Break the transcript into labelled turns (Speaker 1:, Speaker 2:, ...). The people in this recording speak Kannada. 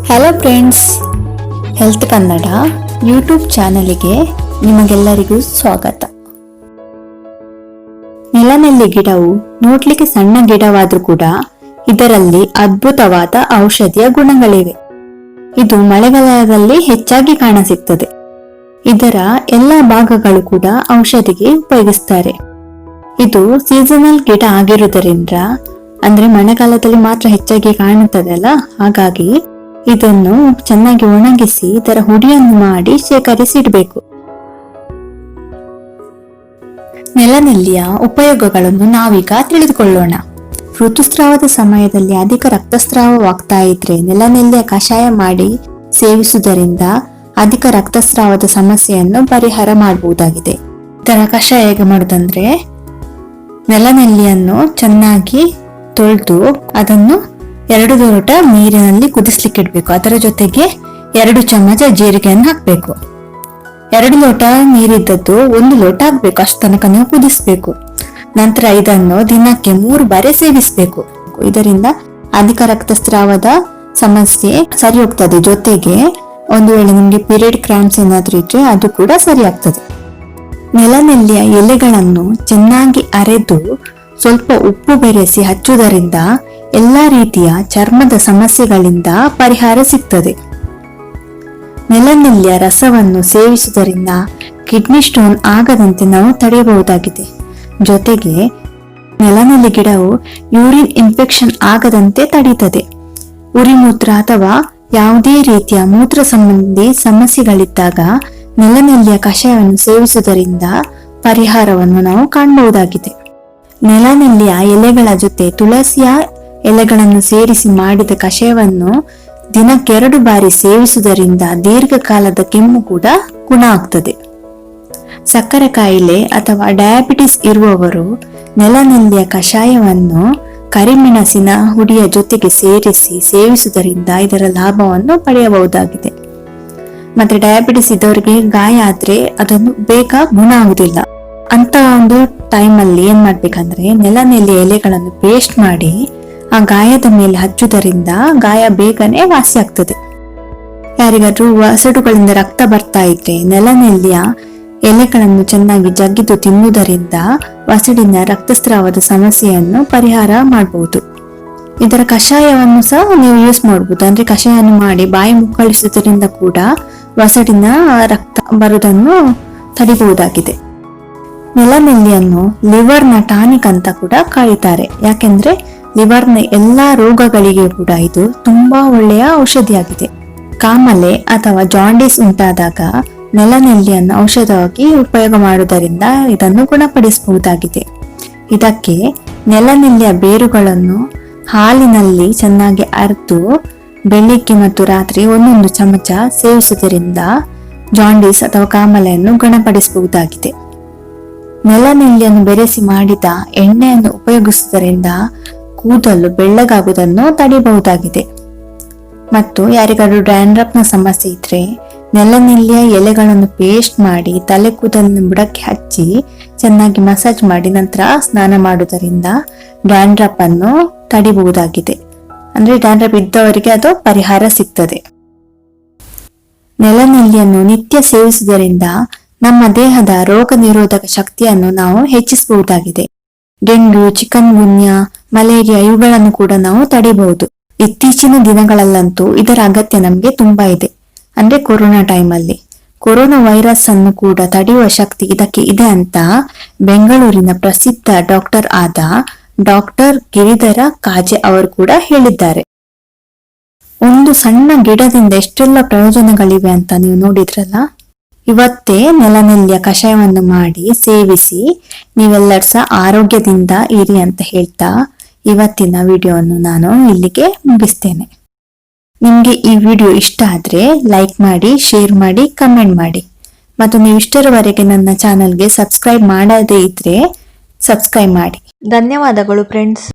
Speaker 1: Hello friends, health Kannada YouTube ಚಾನಲ್ಗೆ ನಿಮಗೆಲ್ಲರಿಗೂ ಸ್ವಾಗತ. ನೆಲನೆಲ್ಲಿ ಗಿಡವು ನೋಡ್ಲಿಕ್ಕೆ ಸಣ್ಣ ಗಿಡವಾದ್ರೂ ಕೂಡ ಇದರಲ್ಲಿ ಅದ್ಭುತವಾದ ಔಷಧಿಯ ಗುಣಗಳಿವೆ. ಇದು ಮಳೆಗಾಲದಲ್ಲಿ ಹೆಚ್ಚಾಗಿ ಕಾಣಸಿಗ್ತದೆ. ಇದರ ಎಲ್ಲಾ ಭಾಗಗಳು ಕೂಡ ಔಷಧಿಗೆ ಉಪಯೋಗಿಸ್ತಾರೆ. ಇದು ಸೀಸನಲ್ ಗಿಡ ಆಗಿರುವುದರಿಂದ, ಅಂದ್ರೆ ಮಳೆಗಾಲದಲ್ಲಿ ಮಾತ್ರ ಹೆಚ್ಚಾಗಿ ಕಾಣುತ್ತದಲ್ಲ, ಹಾಗಾಗಿ ಇದನ್ನು ಚೆನ್ನಾಗಿ ಒಣಗಿಸಿ ಇದರ ಹುಡಿಯನ್ನು ಮಾಡಿ ಶೇಖರಿಸಿಡಬೇಕು. ನೆಲನೆಲ್ಲಿಯ ಉಪಯೋಗಗಳನ್ನು ನಾವೀಗ ತಿಳಿದುಕೊಳ್ಳೋಣ. ಋತುಸ್ರಾವದ ಸಮಯದಲ್ಲಿ ಅಧಿಕ ರಕ್ತಸ್ರಾವವಾಗ್ತಾ ಇದ್ರೆ ನೆಲನೆಲ್ಲಿಯ ಕಷಾಯ ಮಾಡಿ ಸೇವಿಸುವುದರಿಂದ ಅಧಿಕ ರಕ್ತಸ್ರಾವದ ಸಮಸ್ಯೆಯನ್ನು ಪರಿಹಾರ ಮಾಡಬಹುದಾಗಿದೆ. ಇದರ ಕಷಾಯ ಹೇಗೆ ಮಾಡುವುದಂದ್ರೆ, ನೆಲನೆಲ್ಲಿಯನ್ನು ಚೆನ್ನಾಗಿ ತೊಳೆದು ಅದನ್ನು 2 ಲೋಟ ನೀರಿನಲ್ಲಿ ಕುದಿಸ್ಲಿಕ್ಕೆ ಇಡಬೇಕು. ಅದರ ಜೊತೆಗೆ 2 ಚಮಚ ಜೀರಿಗೆಯನ್ನು ಹಾಕ್ಬೇಕು. 2 ಲೋಟ ನೀರಿದ್ದದ್ದು 1 ಲೋಟ ಹಾಕ್ಬೇಕು. ಅಷ್ಟು ತನಕ ನೀವು ಕುದಿಸ್ಬೇಕು. ನಂತರ ಇದನ್ನು ದಿನಕ್ಕೆ 3 ಬಾರಿ ಸೇವಿಸಬೇಕು. ಇದರಿಂದ ಅಧಿಕ ರಕ್ತಸ್ರಾವದ ಸಮಸ್ಯೆ ಸರಿ ಹೋಗ್ತದೆ. ಜೊತೆಗೆ ಒಂದು ವೇಳೆ ನಿಮ್ಗೆ ಪೀರಿಯಡ್ ಕ್ರಾಂಪ್ಸ್ ಏನಾದ್ರೂ ಇದ್ರೆ ಅದು ಕೂಡ ಸರಿ ಆಗ್ತದೆ. ನೆಲನೆಲ್ಲಿಯ ಎಲೆಗಳನ್ನು ಚೆನ್ನಾಗಿ ಅರೆದು ಸ್ವಲ್ಪ ಉಪ್ಪು ಬೆರೆಸಿ ಹಚ್ಚುವುದರಿಂದ ಎಲ್ಲಾ ರೀತಿಯ ಚರ್ಮದ ಸಮಸ್ಯೆಗಳಿಂದ ಪರಿಹಾರ ಸಿಗ್ತದೆ. ನೆಲನೆಲ್ಲಿಯ ರಸವನ್ನು ಸೇವಿಸುವುದರಿಂದ ಕಿಡ್ನಿ ಸ್ಟೋನ್ ಆಗದಂತೆ ನಾವು ತಡೆಯಬಹುದಾಗಿದೆ. ಜೊತೆಗೆ ನೆಲನೆಲ್ಲಿ ಗಿಡವು ಯೂರಿನ್ ಇನ್ಫೆಕ್ಷನ್ ಆಗದಂತೆ ತಡೆಯುತ್ತದೆ. ಉರಿಮೂತ್ರ ಅಥವಾ ಯಾವುದೇ ರೀತಿಯ ಮೂತ್ರ ಸಂಬಂಧಿ ಸಮಸ್ಯೆಗಳಿದ್ದಾಗ ನೆಲನೆಲ್ಲಿಯ ಕಷಾಯವನ್ನು ಸೇವಿಸುವುದರಿಂದ ಪರಿಹಾರವನ್ನು ನಾವು ಕಾಣಬಹುದಾಗಿದೆ. ನೆಲನೆಲ್ಲಿಯ ಎಲೆಗಳ ಜೊತೆ ತುಳಸಿಯ ಎಲೆಗಳನ್ನು ಸೇರಿಸಿ ಮಾಡಿದ ಕಷಾಯವನ್ನು ದಿನಕ್ಕೆ 2 ಬಾರಿ ಸೇವಿಸುವುದರಿಂದ ದೀರ್ಘಕಾಲದ ಕೆಮ್ಮು ಕೂಡ ಗುಣ ಆಗ್ತದೆ. ಸಕ್ಕರೆ ಕಾಯಿಲೆ ಅಥವಾ ಡಯಾಬಿಟಿಸ್ ಇರುವವರು ನೆಲನೆಲ್ಲಿಯ ಕಷಾಯವನ್ನು ಕರಿಮೆಣಸಿನ ಹುಡಿಯ ಜೊತೆಗೆ ಸೇರಿಸಿ ಸೇವಿಸುವುದರಿಂದ ಇದರ ಲಾಭವನ್ನು ಪಡೆಯಬಹುದಾಗಿದೆ. ಮತ್ತೆ ಡಯಾಬಿಟಿಸ್ ಇದ್ದವರಿಗೆ ಗಾಯ ಆದ್ರೆ ಅದನ್ನು ಬೇಗ ಗುಣ ಆಗುದಿಲ್ಲ. ಅಂತ ಒಂದು ಟೈಮಲ್ಲಿ ಏನ್ ಮಾಡ್ಬೇಕಂದ್ರೆ, ನೆಲನೆಲ್ಲಿಯ ಎಲೆಗಳನ್ನು ಪೇಸ್ಟ್ ಮಾಡಿ ಆ ಗಾಯದ ಮೇಲೆ ಹಚ್ಚುವುದರಿಂದ ಗಾಯ ಬೇಗನೆ ವಾಸಿ ಆಗ್ತದೆ. ಯಾರಿಗಾದ್ರೂ ವಸಡುಗಳಿಂದ ರಕ್ತ ಬರ್ತಾ ಇದ್ರೆ ನೆಲನೆಲ್ಲಿಯ ಎಲೆಗಳನ್ನು ಚೆನ್ನಾಗಿ ಜಗ್ಗಿದು ತಿನ್ನುವುದರಿಂದ ವಸಡಿನ ರಕ್ತಸ್ರಾವದ ಸಮಸ್ಯೆಯನ್ನು ಪರಿಹಾರ ಮಾಡಬಹುದು. ಇದರ ಕಷಾಯವನ್ನು ಸಹ ನೀವು ಯೂಸ್ ಮಾಡಬಹುದು. ಅಂದ್ರೆ ಕಷಾಯವನ್ನು ಮಾಡಿ ಬಾಯಿ ಮುಕ್ಕಳಿಸುವುದರಿಂದ ಕೂಡ ವಸಡಿನ ರಕ್ತ ಬರುವುದನ್ನು ತಡಿಬಹುದಾಗಿದೆ. ನೆಲನೆಲ್ಲಿಯನ್ನು ಲಿವರ್ನ ಟಾನಿಕ್ ಅಂತ ಕೂಡ ಕರೀತಾರೆ. ಯಾಕೆಂದ್ರೆ ಲಿವರ್ನ ಎಲ್ಲಾ ರೋಗಗಳಿಗೆ ಕೂಡ ಇದು ತುಂಬಾ ಒಳ್ಳೆಯ ಔಷಧಿಯಾಗಿದೆ. ಕಾಮಲೆ ಅಥವಾ ಜಾಂಡೀಸ್ ಉಂಟಾದಾಗ ನೆಲನೆಲ್ಲಿಯನ್ನು ಔಷಧವಾಗಿ ಉಪಯೋಗ ಮಾಡುವುದರಿಂದ ಇದನ್ನು ಗುಣಪಡಿಸಬಹುದಾಗಿದೆ. ಇದಕ್ಕೆ ನೆಲನೆಲ್ಲಿಯ ಬೇರುಗಳನ್ನು ಹಾಲಿನಲ್ಲಿ ಚೆನ್ನಾಗಿ ಅರೆದು ಬೆಳಿಗ್ಗೆ ಮತ್ತು ರಾತ್ರಿ 1 ಚಮಚ ಸೇವಿಸುವುದರಿಂದ ಜಾಂಡೀಸ್ ಅಥವಾ ಕಾಮಲೆಯನ್ನು ಗುಣಪಡಿಸಬಹುದಾಗಿದೆ. ನೆಲನೆಲ್ಲಿಯನ್ನು ಬೆರೆಸಿ ಮಾಡಿದ ಎಣ್ಣೆಯನ್ನು ಉಪಯೋಗಿಸುವುದರಿಂದ ಕೂದಲು ಬೆಳ್ಳಗಾಗುವುದನ್ನು ತಡೆಯಬಹುದಾಗಿದೆ. ಮತ್ತು ಯಾರಿಗಾದ್ರೂ ಡ್ಯಾಂಡ್ರಫ್ನ ಸಮಸ್ಯೆ ಇದ್ರೆ ನೆಲನೆಲ್ಲಿಯ ಎಲೆಗಳನ್ನು ಪೇಸ್ಟ್ ಮಾಡಿ ತಲೆ ಕೂದಲಿನ ಬುಡಕ್ಕೆ ಹಚ್ಚಿ ಚೆನ್ನಾಗಿ ಮಸಾಜ್ ಮಾಡಿ ನಂತರ ಸ್ನಾನ ಮಾಡುವುದರಿಂದ ಡ್ಯಾಂಡ್ರಫ್ ಅನ್ನು ತಡೆಯಬಹುದಾಗಿದೆ. ಅಂದ್ರೆ ಡ್ಯಾಂಡ್ರಫ್ ಇದ್ದವರಿಗೆ ಅದು ಪರಿಹಾರ ಸಿಗ್ತದೆ. ನೆಲನೆಲ್ಲಿಯನ್ನು ನಿತ್ಯ ಸೇವಿಸುವುದರಿಂದ ನಮ್ಮ ದೇಹದ ರೋಗ ನಿರೋಧಕ ಶಕ್ತಿಯನ್ನು ನಾವು ಹೆಚ್ಚಿಸಬಹುದಾಗಿದೆ. ಡೆಂಗ್ಯೂ, ಚಿಕನ್ ಗುನ್ಯಾ, ಮಲೇರಿಯಾ ಇವುಗಳನ್ನು ಕೂಡ ನಾವು ತಡೆಯಬಹುದು. ಇತ್ತೀಚಿನ ದಿನಗಳಲ್ಲಂತೂ ಇದರ ಅಗತ್ಯ ನಮ್ಗೆ ತುಂಬಾ ಇದೆ. ಅಂದ್ರೆ ಕೊರೋನಾ ಟೈಮಲ್ಲಿ ಕೊರೋನಾ ವೈರಸ್ ಅನ್ನು ಕೂಡ ತಡೆಯುವ ಶಕ್ತಿ ಇದಕ್ಕೆ ಇದೆ ಅಂತ ಬೆಂಗಳೂರಿನ ಪ್ರಸಿದ್ಧ ಡಾಕ್ಟರ್ ಆದ ಡಾಕ್ಟರ್ ಗಿರಿಧರ ಕಾಜೆ ಅವರು ಕೂಡ ಹೇಳಿದ್ದಾರೆ. ಒಂದು ಸಣ್ಣ ಗಿಡದಿಂದ ಎಷ್ಟೆಲ್ಲ ಪ್ರಯೋಜನಗಳಿವೆ ಅಂತ ನೀವು ನೋಡಿದ್ರಲ್ಲ. ಇವತ್ತೇ ನೆಲನೆಲ್ಲಿಯ ಕಷಾಯವನ್ನು ಮಾಡಿ ಸೇವಿಸಿ ನೀವೆಲ್ಲರೂ ಸಹ ಆರೋಗ್ಯದಿಂದ ಇರಿ ಅಂತ ಹೇಳ್ತಾ ಇವತ್ತಿನ ವಿಡಿಯೋವನ್ನು ನಾನು ಇಲ್ಲಿಗೆ ಮುಗಿಸ್ತೇನೆ. ನಿಮ್ಗೆ ಈ ವಿಡಿಯೋ ಇಷ್ಟ ಆದ್ರೆ ಲೈಕ್ ಮಾಡಿ, ಶೇರ್ ಮಾಡಿ, ಕಮೆಂಟ್ ಮಾಡಿ. ಮತ್ತು ನೀವು ಇಷ್ಟರವರೆಗೆ ನನ್ನ ಚಾನಲ್ಗೆ ಸಬ್ಸ್ಕ್ರೈಬ್ ಮಾಡದೇ ಇದ್ರೆ ಸಬ್ಸ್ಕ್ರೈಬ್ ಮಾಡಿ. ಧನ್ಯವಾದಗಳು ಫ್ರೆಂಡ್ಸ್.